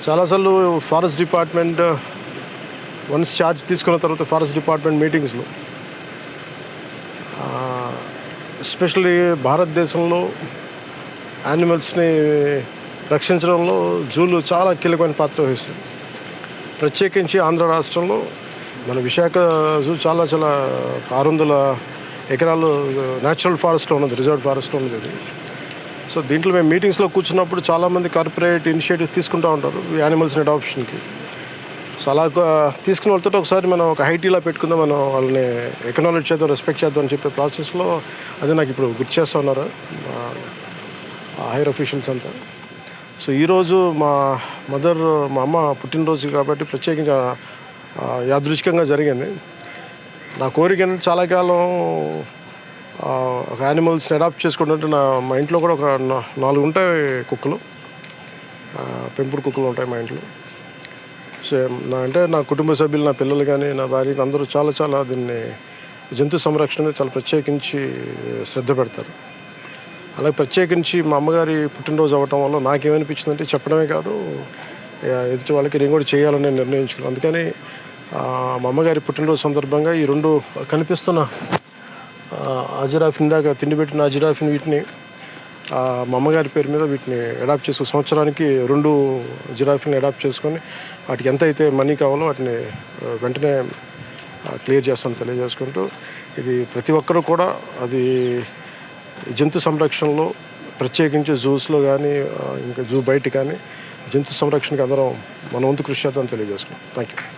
చాలాసార్లు forest department once charge తీసుకున్న తర్వాత ఫారెస్ట్ డిపార్ట్మెంట్ మీటింగ్స్లో ఎస్పెషల్లీ భారతదేశంలో యానిమల్స్ని రక్షించడంలో జూలు చాలా కీలకమైన పాత్ర వహిస్తుంది. ప్రత్యేకించి ఆంధ్ర రాష్ట్రంలో మన విశాఖ జూ చాలా 600 ఎకరాలు న్యాచురల్ ఫారెస్ట్లో ఉన్నది, రిజర్వ్ ఫారెస్ట్లో ఉన్నది ఇది. సో దీంట్లో మేము మీటింగ్స్లో కూర్చున్నప్పుడు చాలామంది కార్పొరేట్ ఇనిషియేటివ్స్ తీసుకుంటూ ఉంటారు యానిమల్స్ని అడాప్షన్కి. సో అలా తీసుకున్న వాళ్ళతో ఒకసారి మనం ఒక హైటీలా పెట్టుకుందాం, మనం వాళ్ళని ఎకనాలజీ చేద్దాం, రెస్పెక్ట్ చేద్దాం అని చెప్పే ప్రాసెస్లో అదే నాకు ఇప్పుడు గుర్తు చేస్తూ ఉన్నారు హైర్ అఫీషియల్స్ అంతా. సో ఈరోజు మా అమ్మ పుట్టినరోజు కాబట్టి ప్రత్యేకంగా యాదృచ్ఛికంగా జరిగింది. నా కోరిక ఏంటంటే చాలా కాలం ఒక యానిమల్స్ని అడాప్ట్ చేసుకుంటుంటే మా ఇంట్లో కూడా ఒక 4 ఉంటాయి కుక్కలు, పెంపుడు కుక్కలు ఉంటాయి మా ఇంట్లో. సో నా కుటుంబ సభ్యులు, నా పిల్లలు కానీ, నా భార్య అందరూ చాలా దీన్ని జంతు సంరక్షణ మీద చాలా ప్రత్యేకించి శ్రద్ధ పెడతారు. అలాగే ప్రత్యేకించి మా అమ్మగారి పుట్టినరోజు అవ్వటం వల్ల నాకేమనిపించిందంటే చెప్పడమే కాదు, ఎదుటి వాళ్ళకి నేను కూడా చేయాలని నేను నిర్ణయించుకున్నాను. అందుకని మా అమ్మగారి పుట్టినరోజు సందర్భంగా ఈ 2 కనిపిస్తున్న అజిరాఫ్, ఇందాక తిండి పెట్టిన అజిరాఫ్ని, వీటిని మా అమ్మగారి పేరు మీద వీటిని అడాప్ట్ చేసుకుని సంవత్సరానికి 2 జిరాఫీని అడాప్ట్ చేసుకొని వాటికి ఎంత అయితే మనీ కావాలో వాటిని వెంటనే క్లియర్ చేస్తాను తెలియజేసుకుంటూ, ఇది ప్రతి ఒక్కరూ కూడా అది జంతు సంరక్షణలో ప్రత్యేకించి జూస్లో కానీ ఇంకా జూ బయట కానీ జంతు సంరక్షణకి అందరం మన వంతు కృషి చేద్దామని తెలియజేసుకుంటాం. Thank you.